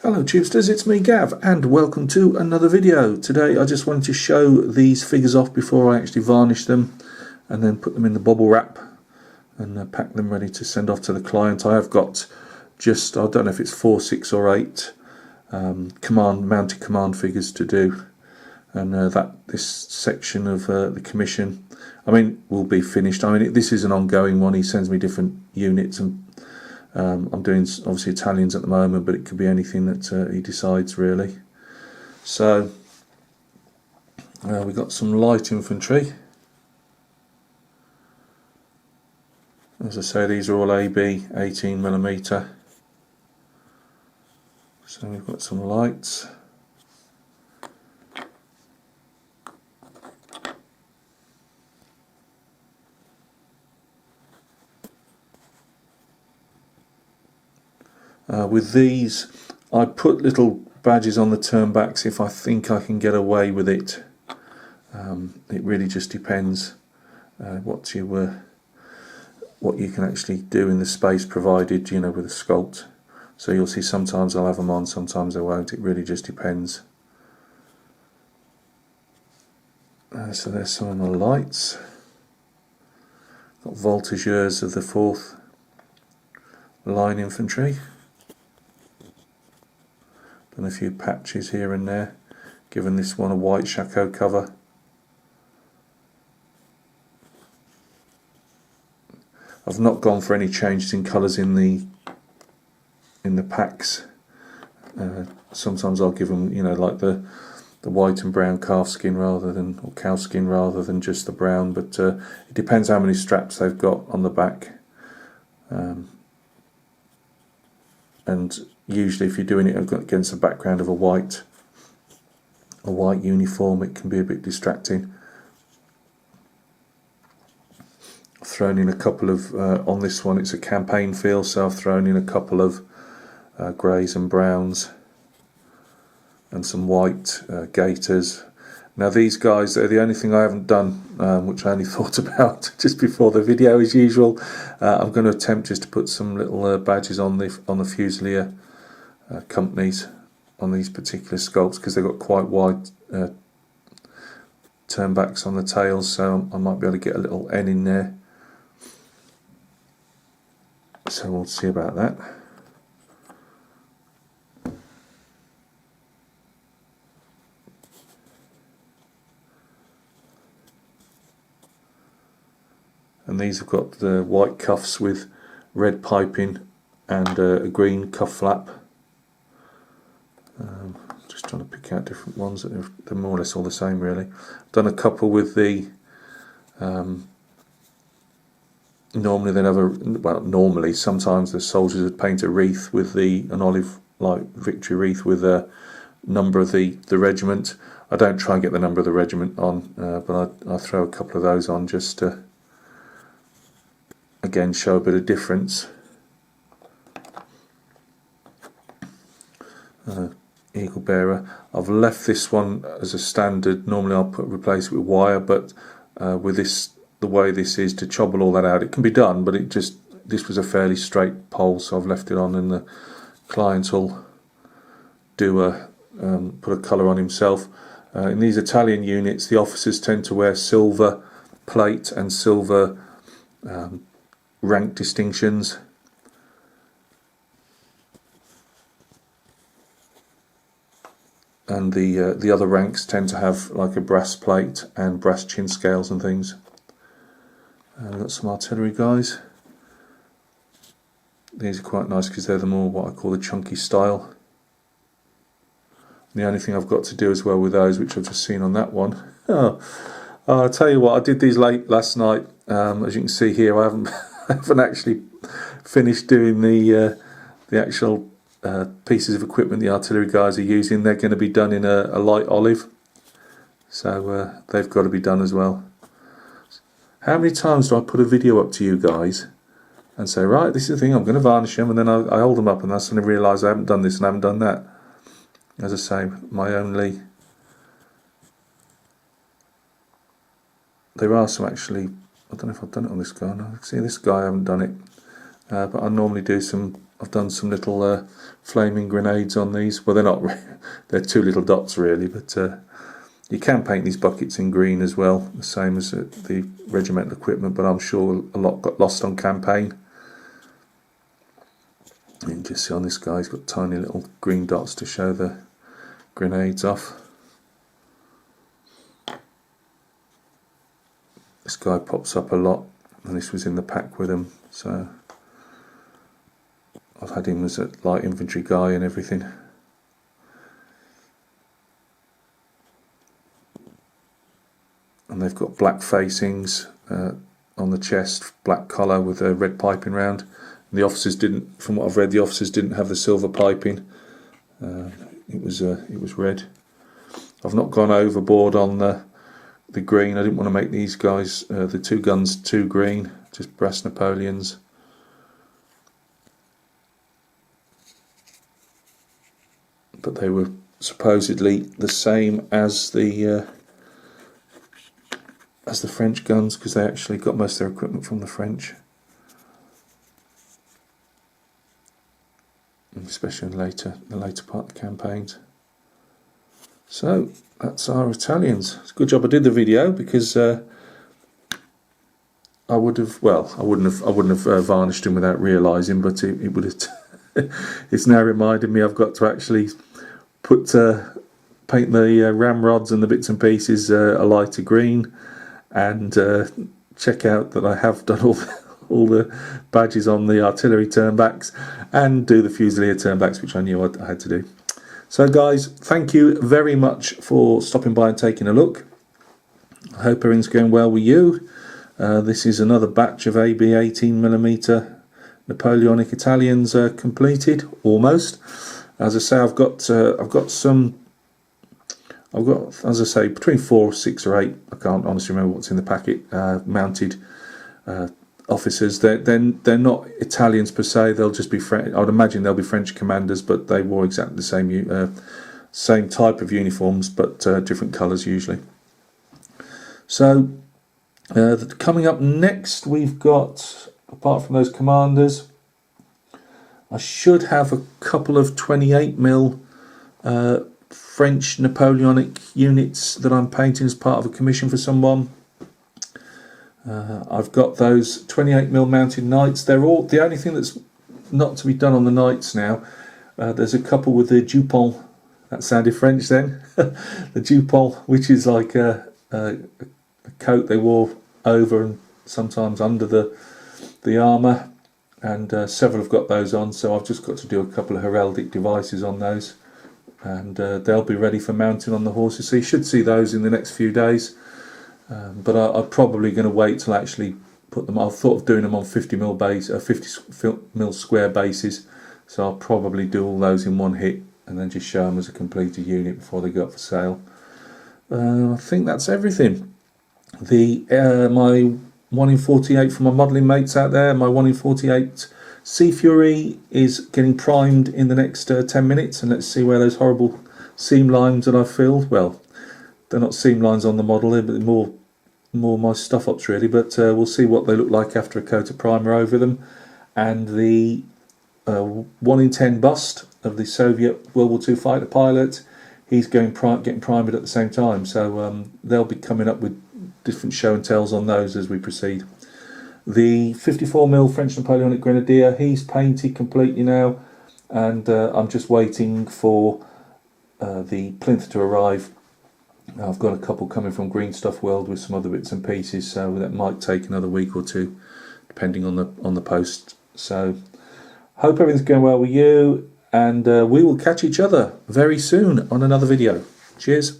Hello Tubesters, it's me Gav and welcome to another video. Today I just wanted to show these figures off before I actually varnish them and then put them in the bubble wrap and pack them ready to send off to the client. I have got just, I don't know if it's 4, 6 or 8 mounted command figures to do, and this section of the commission, will be finished. This is an ongoing one. He sends me different units, and I'm doing obviously Italians at the moment, but it could be anything that he decides really. So we've got some light infantry. As I say, these are all AB 18mm. So we've got some lights. With these, I put little badges on the turnbacks if I think I can get away with it. It really just depends what you can actually do in the space provided, with a sculpt. So you'll see sometimes I'll have them on, sometimes I won't. It really just depends. So there's some of the lights. Got voltigeurs of the 4th Line Infantry. Done a few patches here and there, given this one a white shako cover. I've not gone for any changes in colours in the packs. Sometimes I'll give them, like the white and brown calf skin or cow skin rather than just the brown. But it depends how many straps they've got on the back. And usually, if you're doing it against the background of a white uniform, it can be a bit distracting. I've thrown in a couple of on this one. It's a campaign feel, so I've thrown in a couple of greys and browns and some white gaiters. Now these guys, they're the only thing I haven't done, which I only thought about just before the video as usual. I'm going to attempt just to put some little badges on the Fusilier companies on these particular sculpts, because they've got quite wide turnbacks on the tails, so I might be able to get a little N in there. So we'll see about that. And these have got the white cuffs with red piping and a green cuff flap. Just trying to pick out different ones. They're more or less all the same really. I've done a couple with the normally sometimes the soldiers would paint a wreath with an olive like victory wreath with a number of the regiment. I don't try and get the number of the regiment on, but I throw a couple of those on just to again show a bit of difference. Eagle bearer. I've left this one as a standard. Normally I'll replace it with wire, but with the way this is, to chobble all that out, it can be done, but this was a fairly straight pole, so I've left it on, and the client will put a colour on himself. In these Italian units, the officers tend to wear silver plate and silver rank distinctions. And the other ranks tend to have like a brass plate and brass chin scales and things. We've got some artillery guys. These are quite nice because they're the more what I call the chunky style. The only thing I've got to do as well with those, which I've just seen on that one, I'll tell you what, I did these late last night. As you can see here, I haven't actually finished doing the actual pieces of equipment the artillery guys are using. They're going to be done in a light olive, so they've got to be done as well. How many times do I put a video up to you guys and say, right, this is the thing, I'm going to varnish them, and then I hold them up and I suddenly realise I haven't done this and I haven't done that. As I say, there are some actually, I don't know if I've done it on this guy. No, see this guy, I haven't done it, but I normally do some I've done some little flaming grenades on these. Well, they're not, they're two little dots really, but you can paint these buckets in green as well, the same as the regimental equipment, but I'm sure a lot got lost on campaign. You can just see on this guy, he's got tiny little green dots to show the grenades off. This guy pops up a lot, and this was in the pack with him, so I've had him as a light infantry guy and everything. And they've got black facings on the chest, black collar with a red piping round. And the officers didn't, from what I've read, the officers didn't have the silver piping. It was red. I've not gone overboard on the green. I didn't want to make these guys, the two guns, too green, just brass Napoleons. But they were supposedly the same as the French guns, because they actually got most of their equipment from the French, especially in the later part of the campaigns. So that's our Italians. It's a good job I did the video, because I wouldn't have varnished them without realising, but it would have. It's now reminded me I've got to actually paint the ramrods and the bits and pieces a lighter green, and check out that I have done all the badges on the artillery turnbacks, and do the Fusilier turnbacks, which I knew I had to do. So guys, thank you very much for stopping by and taking a look. I hope everything's going well with you. This is another batch of AB 18mm Napoleonic Italians completed, almost. As I say, I've got, as I say, between 4, 6 or 8, I can't honestly remember what's in the packet, mounted officers. They're not Italians per se, they'll just be French. I would imagine they'll be French commanders, but they wore exactly the same type of uniforms, but different colours usually. So, coming up next, we've got, apart from those commanders, I should have a couple of 28mm French Napoleonic units that I'm painting as part of a commission for someone. I've got those 28mm mounted knights. They're all, the only thing that's not to be done on the knights now, there's a couple with the jupon. That sounded French then. The jupon, which is like a coat they wore over and sometimes under the armour. And several have got those on, so I've just got to do a couple of heraldic devices on those, and they'll be ready for mounting on the horses. So you should see those in the next few days, but I'm probably going to wait till I actually put them. I've thought of doing them on 50mm base, 50mm square bases, so I'll probably do all those in one hit and then just show them as a completed unit before they go up for sale. I think that's everything. My 1 in 48 for my modelling mates out there. My 1 in 48 Sea Fury is getting primed in the next 10 minutes, and let's see where those horrible seam lines that I've filled, well, they're not seam lines on the model, they're more my stuff ups really, but we'll see what they look like after a coat of primer over them. And the 1 in 10 bust of the Soviet World War II fighter pilot, he's getting primed at the same time, so they'll be coming up with different show and tells on those as we proceed. The 54mm French Napoleonic Grenadier, he's painted completely now, and I'm just waiting for the plinth to arrive. I've got a couple coming from Green Stuff World with some other bits and pieces, so that might take another week or two, depending on the post. So, hope everything's going well with you, and we will catch each other very soon on another video. Cheers.